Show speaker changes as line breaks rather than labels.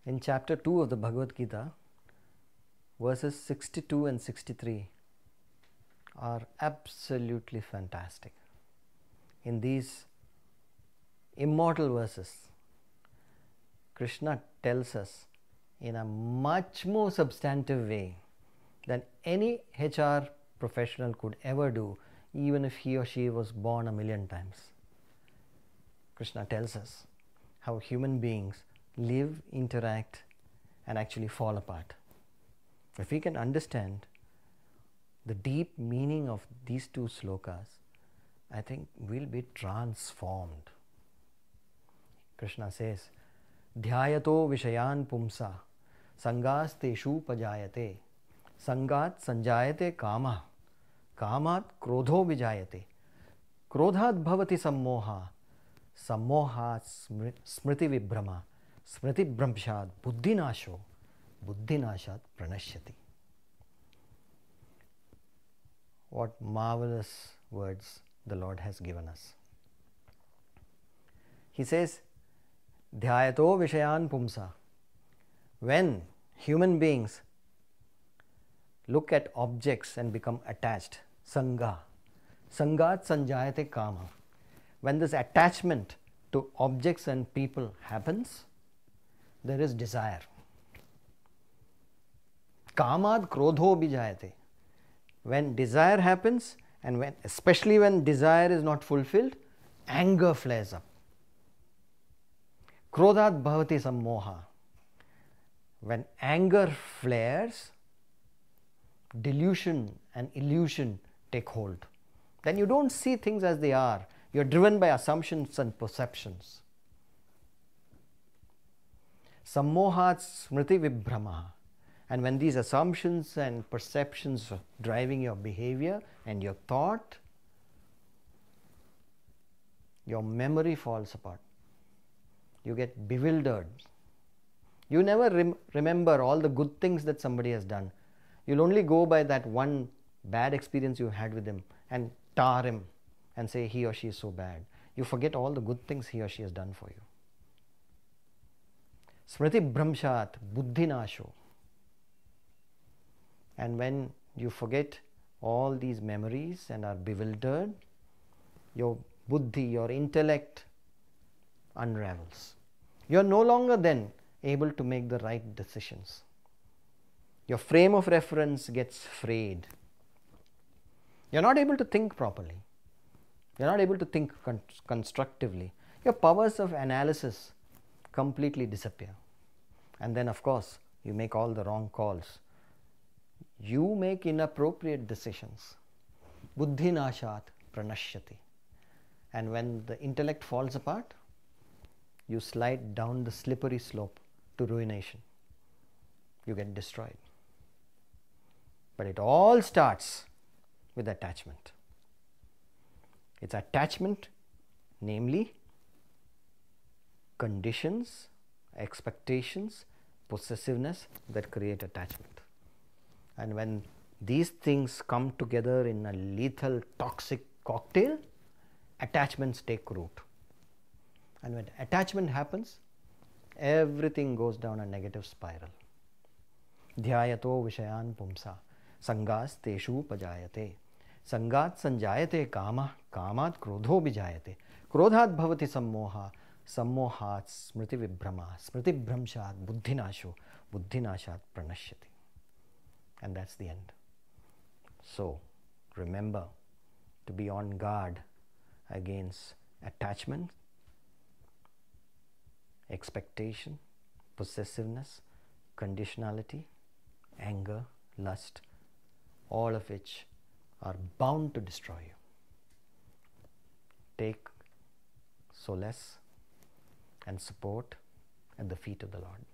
In chapter 2 of the Bhagavad Gita, verses 62 and 63 are absolutely fantastic. In these immortal verses, Krishna tells us in a much more substantive way than any HR professional could ever do, even if he or she was born 1,000,000 times. Krishna tells us how human beings live, interact, and actually fall apart. If we can understand the deep meaning of these two slokas, I think we'll be transformed. Krishna says, Dhyayato Vishayan Pumsa Sangas Teshu Pajayate Sangat Sanjayate Kama Kamat Krodho Vijayate Krodhat Bhavati Sammoha Sammohat Smriti Vibhrama Smriti Brahmshad Buddhinasho Buddhinashat Pranashyati. What marvelous words the Lord has given us. He says, Dhyayato Vishayan Pumsa. When human beings look at objects and become attached, Sangha, Sangat Sanjayate Kama. When this attachment to objects and people happens, there is desire. Kamad Krodho Bijayate. When desire happens, and especially when desire is not fulfilled, anger flares up. Krodhat Bhavati Sammoha. When anger flares, delusion and illusion take hold. Then you don't see things as they are. You're driven by assumptions and perceptions. Sammohat Smriti Vibhrama. And when these assumptions and perceptions are driving your behavior and your thought, your memory falls apart. You get bewildered. You never remember all the good things that somebody has done. You'll only go by that one bad experience you had with him and tar him and say he or she is so bad. You forget all the good things he or she has done for you. Smriti Brahmshat Buddhinasho. And when you forget all these memories and are bewildered, your buddhi, your intellect unravels. You are no longer then able to make the right decisions. Your frame of reference gets frayed. You're not able to think properly. You're not able to think constructively. Your powers of analysis completely disappear. And then, of course, you make all the wrong calls. You make inappropriate decisions. Buddhinashat Pranashyati. And when the intellect falls apart, you slide down the slippery slope to ruination. You get destroyed. But it all starts with attachment. It's attachment, namely conditions, expectations, possessiveness that create attachment. And when these things come together in a lethal, toxic cocktail, attachments take root. And when attachment happens, everything goes down a negative spiral. Dhyayato Vishayan Pumsa Sangas Teshu Pajayate Sangat Sanjayate Kama Kamat Krodho Bijayate Krodhat Bhavati Sammoha Sammohat Smriti Vibhrama Smriti Brahmshat Buddhinasho Buddhinashat Pranashyati. And that's the end. So, remember to be on guard against attachment, expectation, possessiveness, conditionality, anger, lust, all of which are bound to destroy you. Take solace and support at the feet of the Lord.